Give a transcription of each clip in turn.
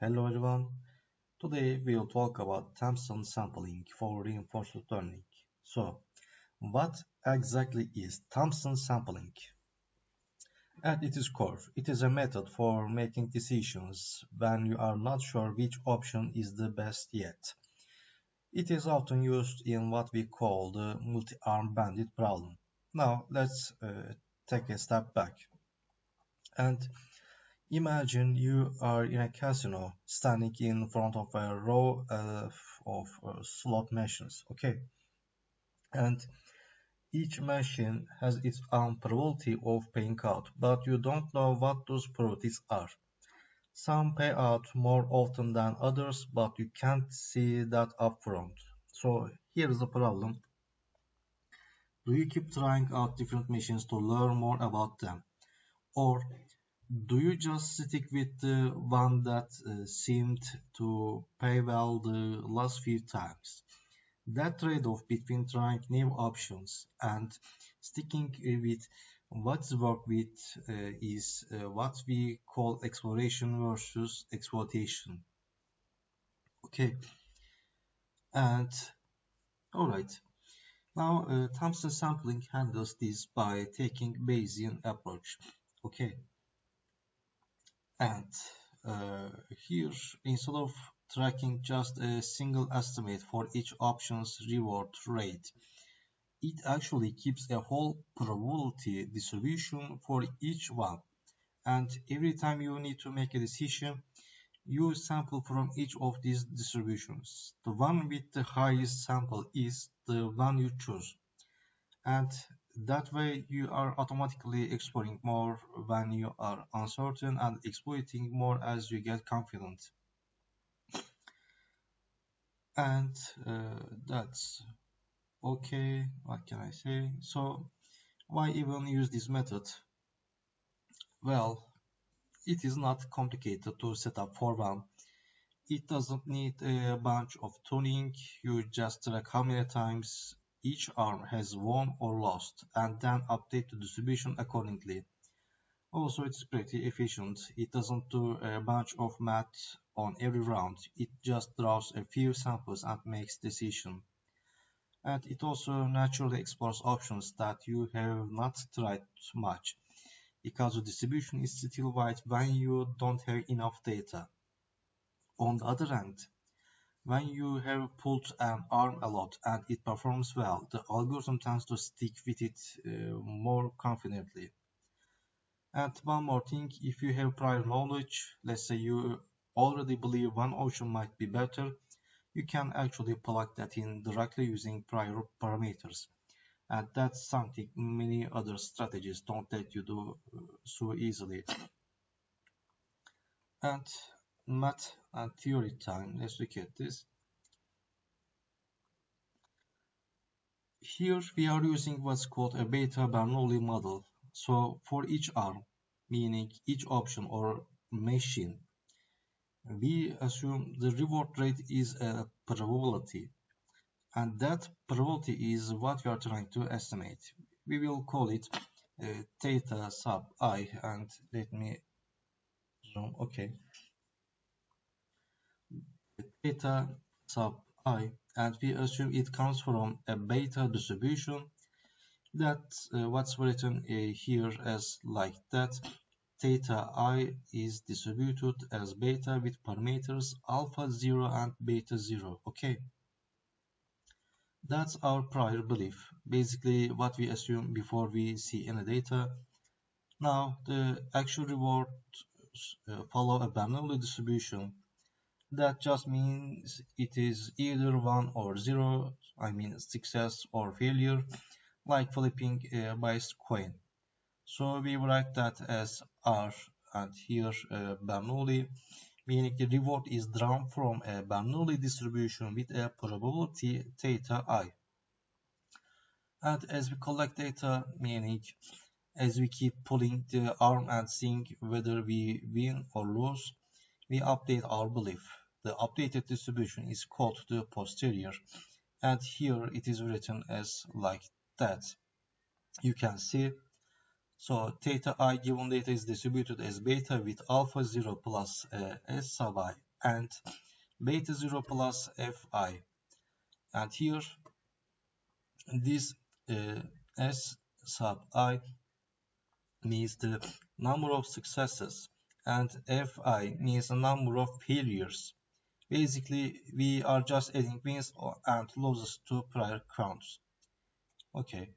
Hello everyone. Today we will talk about Thompson sampling for reinforcement learning. So, what exactly is Thompson sampling? At its core, it is a method for making decisions when you are not sure which option is the best yet. It is often used in what we call the multi-arm bandit problem. Now, let's take a step back and imagine you are in a casino standing in front of a row of slot machines, okay? And each machine has its own probability of paying out, but you don't know what those probabilities are. Some pay out more often than others, but you can't see that upfront. So here's the problem. Do you keep trying out different machines to learn more about them? Or do you just stick with the one that seemed to pay well the last few times? That trade-off between trying new options and sticking with what's worked with is what we call exploration versus exploitation. Okay, and all right. Now, Thompson sampling handles this by taking Bayesian approach. Okay, and here, instead of tracking just a single estimate for each option's reward rate, it actually keeps a whole probability distribution for each one. And every time you need to make a decision, you sample from each of these distributions. The one with the highest sample is the one you choose. And that way you are automatically exploring more when you are uncertain and exploiting more as you get confident. And that's okay. What can I say? So why even use this method? Well, it is not complicated to set up for one. It doesn't need a bunch of tuning. You just track how many times each arm has won or lost, and then update the distribution accordingly. Also, it's pretty efficient. It doesn't do a bunch of math on every round. It just draws a few samples and makes decision. And it also naturally explores options that you have not tried much, because the distribution is still wide when you don't have enough data. On the other hand, when you have pulled an arm a lot and it performs well, the algorithm tends to stick with it more confidently. And one more thing, if you have prior knowledge, let's say you already believe one option might be better, you can actually plug that in directly using prior parameters. And that's something many other strategies don't let you do so easily. And math and theory time, let's look at this. Here we are using what's called a beta Bernoulli model. So for each arm, meaning each option or machine, we assume the reward rate is a probability, and that probability is what we are trying to estimate. We will call it theta sub I, and let me zoom. Okay, theta sub I, and we assume it comes from a beta distribution. That's what's written here as like that. Theta I is distributed as beta with parameters alpha 0 and beta 0. Okay, that's our prior belief, basically what we assume before we see any data. Now, the actual rewards follow a Bernoulli distribution. That just means it is either 1 or 0, I mean success or failure, like flipping a biased coin. So we write that as R, and here Bernoulli, meaning the reward is drawn from a Bernoulli distribution with a probability theta I. And as we collect data, meaning as we keep pulling the arm and seeing whether we win or lose, we update our belief. The updated distribution is called the posterior, and here it is written as like that. You can see, so theta I given data is distributed as beta with alpha 0 plus S sub I, and beta 0 plus fi. And here this s sub I means the number of successes and fi means the number of failures. Basically, we are just adding wins and losses to prior counts. Okay,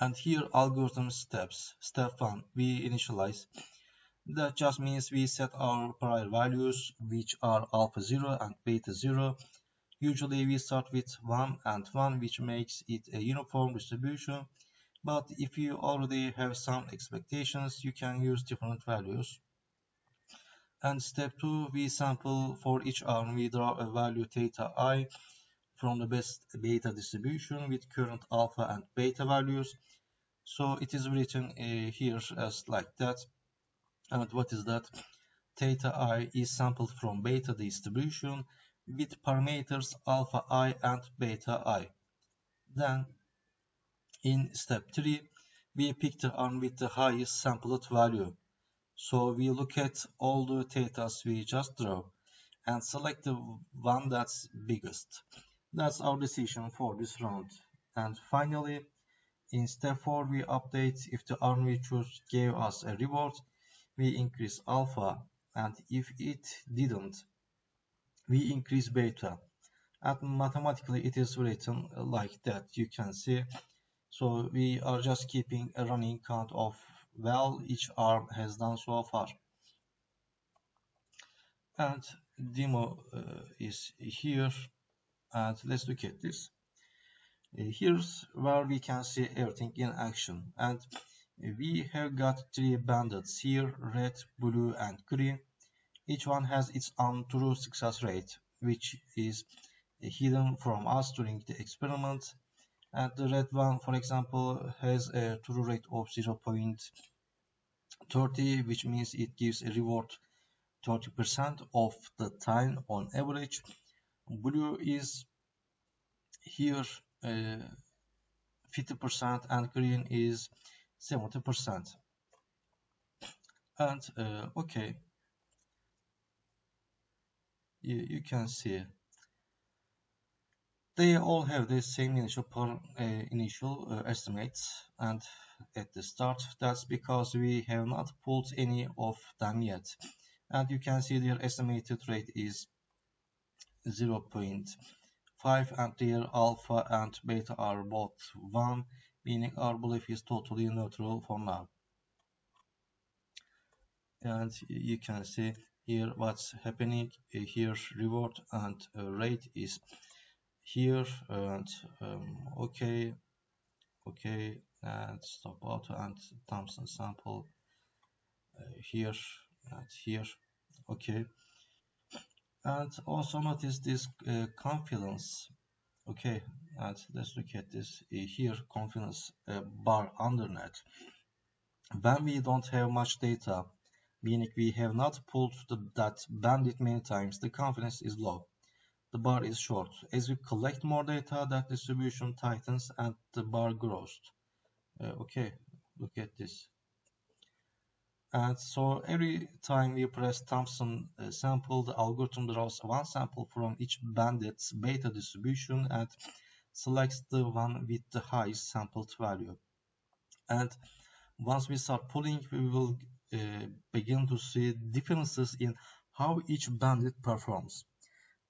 and here algorithm steps. Step 1, we initialize. That just means we set our prior values, which are alpha 0 and beta 0. Usually we start with 1 and 1, which makes it a uniform distribution. But if you already have some expectations, you can use different values. And step 2, we sample for each arm. We draw a value theta I from the best beta distribution with current alpha and beta values. So it is written here as like that. And what is that? Theta I is sampled from beta distribution with parameters alpha I and beta I. Then in step 3, we pick the arm with the highest sampled value. So we look at all the thetas we just draw and select the one that's biggest. That's our decision for this round. And finally, in step 4, we update if the arm we choose gave us a reward, we increase alpha, and if it didn't, we increase beta. And mathematically it is written like that, you can see. So we are just keeping a running count of well each arm has done so far. And demo is here, and let's look at this. Here's where we can see everything in action, and we have got 3 bandits here, red, blue and green. Each one has its own true success rate, which is hidden from us during the experiment. And the red one, for example, has a true rate of 0.30, which means it gives a reward 30% of the time on average. Blue is here 50% and green is 70%. And okay, you can see they all have the same initial estimates, and at the start that's because we have not pulled any of them yet. And you can see their estimated rate is 0.5 and their alpha and beta are both 1, meaning our belief is totally neutral for now. And you can see here what's happening. Here reward and rate is here, and okay, and stop auto and Thompson sample here and here. Okay, and also notice this confidence. Okay, and let's look at this here, confidence bar undernet. When we don't have much data, meaning we have not pulled that bandit many times, the confidence is low. The bar is short. As we collect more data, that distribution tightens and the bar grows. Okay, look at this. And so every time we press Thompson sample, the algorithm draws one sample from each bandit's beta distribution and selects the one with the highest sampled value. And once we start pulling, we will begin to see differences in how each bandit performs.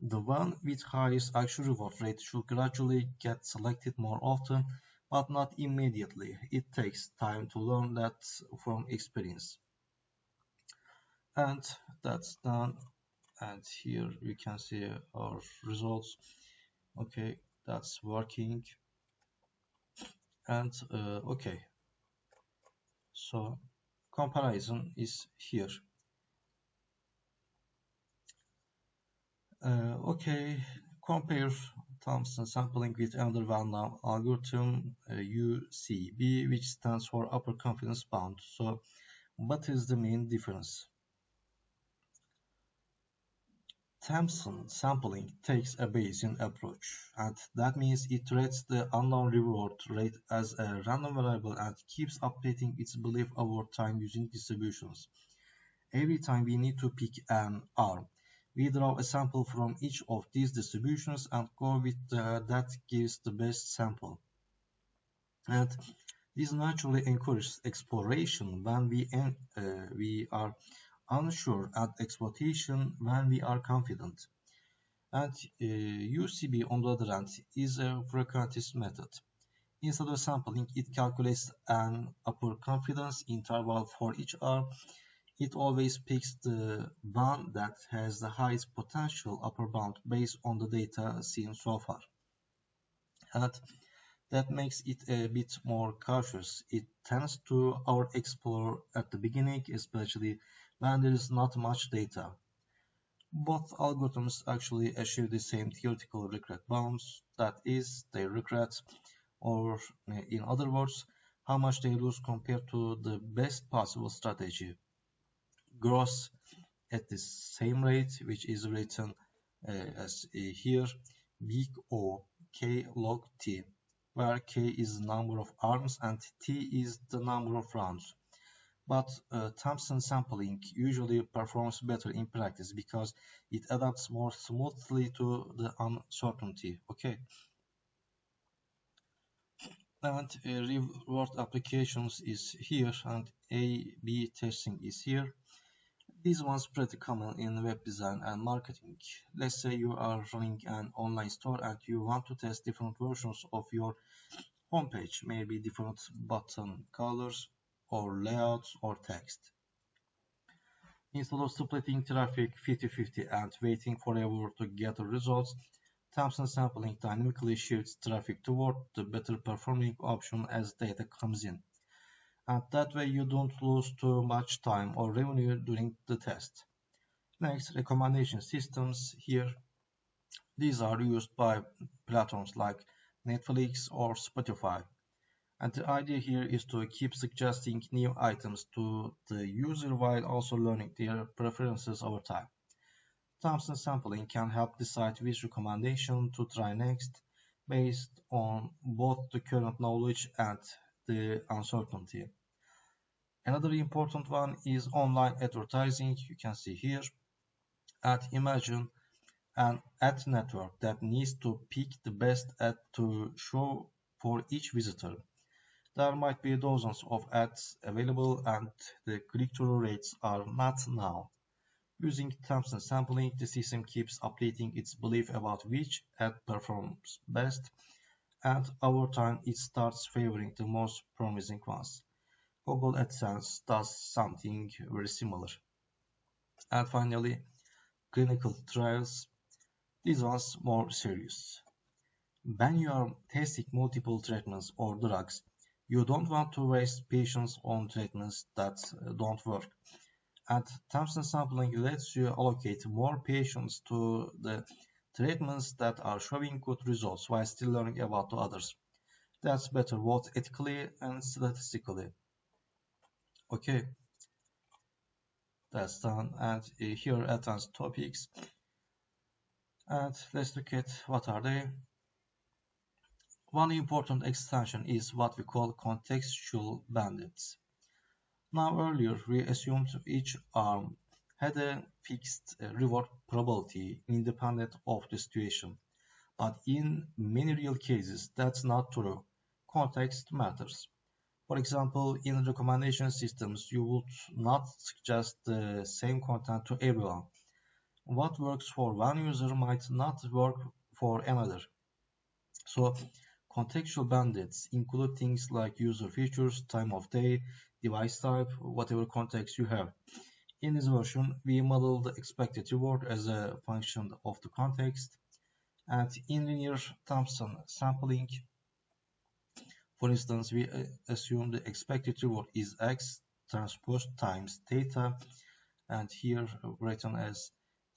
The one with highest actual reward rate should gradually get selected more often, but not immediately. It takes time to learn that from experience. And that's done. And here we can see our results. Okay, that's working. And okay, so comparison is here. Okay, compare Thompson sampling with another well-known algorithm, UCB, which stands for upper confidence bound. So what is the main difference? Thompson sampling takes a Bayesian approach, and that means it treats the unknown reward rate as a random variable and keeps updating its belief over time using distributions. Every time we need to pick an arm, We draw a sample from each of these distributions and go with that gives the best sample. And this naturally encourages exploration when we are unsure and exploitation when we are confident. And UCB, on the other hand, is a frequentist method. Instead of sampling, it calculates an upper confidence interval for each arm. It always picks the one that has the highest potential upper bound based on the data seen so far. And that makes it a bit more cautious. It tends to out-explore at the beginning, especially when there is not much data. Both algorithms actually achieve the same theoretical regret bounds, that is, they regret, or in other words, how much they lose compared to the best possible strategy. Gross at the same rate, which is written as here, big O k log t, where k is the number of arms and t is the number of rounds. But Thompson sampling usually performs better in practice because it adapts more smoothly to the uncertainty. Okay, and reward applications is here and A/B testing is here. This one's pretty common in web design and marketing. Let's say you are running an online store and you want to test different versions of your homepage, maybe different button colors or layouts or text. Instead of splitting traffic 50-50 and waiting forever to get the results, Thompson sampling dynamically shifts traffic toward the better performing option as data comes in. And that way you don't lose too much time or revenue during the test. Next, recommendation systems here. These are used by platforms like Netflix or Spotify. And the idea here is to keep suggesting new items to the user while also learning their preferences over time. Thompson sampling can help decide which recommendation to try next based on both the current knowledge and the uncertainty. Another important one is online advertising. You can see here. And imagine an ad network that needs to pick the best ad to show for each visitor. There might be dozens of ads available and the click-through rates are not known. Using Thompson sampling, the system keeps updating its belief about which ad performs best, and over time it starts favoring the most promising ones. Google AdSense does something very similar. And finally, clinical trials. These ones more serious. When you are testing multiple treatments or drugs, you don't want to waste patients on treatments that don't work. And Thompson sampling lets you allocate more patients to the treatments that are showing good results while still learning about the others. That's better both ethically and statistically. Okay, that's done. And here are advanced topics. And let's look at what are they. One important extension is what we call contextual bandits. Now earlier we assumed each arm had a fixed reward probability independent of the situation. But in many real cases that's not true. Context matters. For example, in recommendation systems you would not suggest the same content to everyone. What works for one user might not work for another. So contextual bandits include things like user features, time of day, device type, whatever context you have. In this version, we model the expected reward as a function of the context. And in linear Thompson sampling, for instance, we assume the expected reward is x transpose times theta, and here written as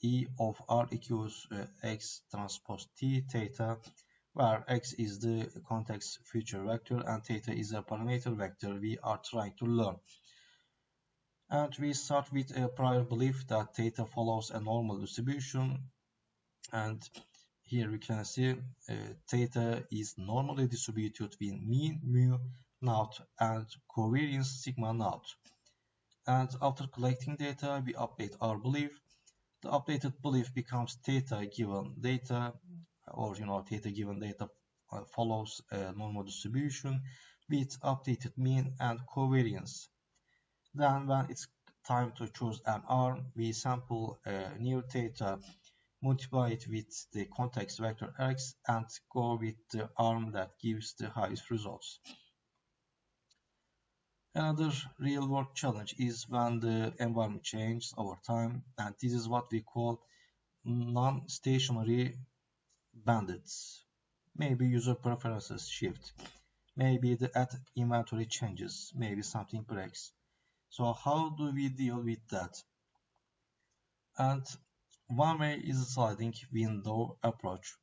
E of R equals x transpose t theta, where x is the context feature vector and theta is a parameter vector we are trying to learn. And we start with a prior belief that theta follows a normal distribution, and here we can see theta is normally distributed between mean mu naught and covariance sigma naught. And after collecting data, we update our belief. The updated belief becomes theta given data, or theta given data follows a normal distribution with updated mean and covariance. Then when it's time to choose an arm, we sample a new theta, multiply it with the context vector x, and go with the arm that gives the highest results. Another real-world challenge is when the environment changes over time, and this is what we call non-stationary bandits. Maybe user preferences shift, maybe the ad inventory changes, maybe something breaks. So how do we deal with that? And one way is a sliding window approach.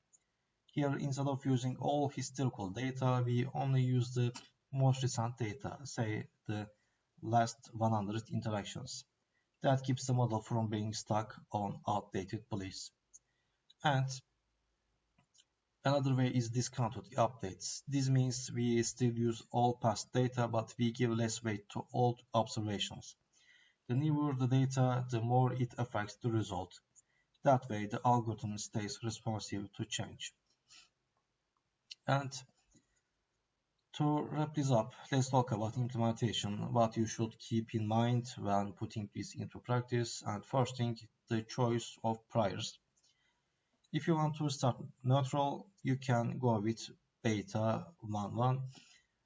Here, instead of using all historical data, we only use the most recent data, say the last 100 interactions. That keeps the model from being stuck on outdated beliefs. And another way is discounted updates. This means we still use all past data, but we give less weight to old observations. The newer the data, the more it affects the result. That way, the algorithm stays responsive to change. And to wrap this up, let's talk about implementation, what you should keep in mind when putting this into practice. And first thing, the choice of priors. If you want to start neutral, you can go with beta 1.1.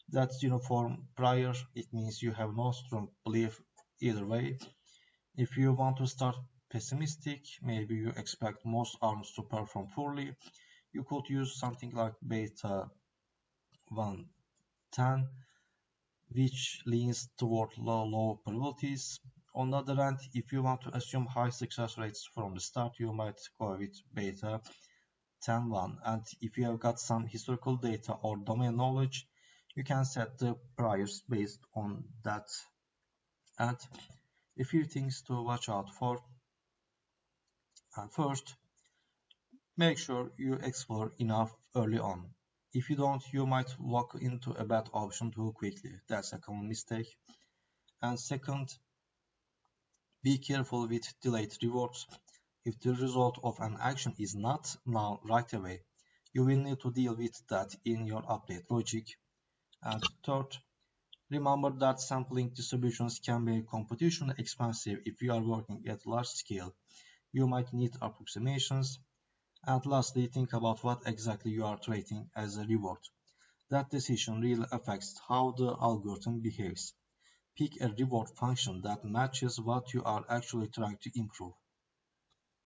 That's uniform prior. It means you have no strong belief either way. If you want to start pessimistic, maybe you expect most arms to perform poorly, you could use something like beta 1.10, which leans toward low probabilities. On the other hand, if you want to assume high success rates from the start, you might go with beta 10.1. And if you have got some historical data or domain knowledge, you can set the priors based on that. And a few things to watch out for. And first, make sure you explore enough early on. If you don't, you might walk into a bad option too quickly. That's a common mistake. And second, be careful with delayed rewards. If the result of an action is not now right away, you will need to deal with that in your update logic. And third, remember that sampling distributions can be computationally expensive if you are working at large scale. You might need approximations. And lastly, think about what exactly you are treating as a reward. That decision really affects how the algorithm behaves. Pick a reward function that matches what you are actually trying to improve.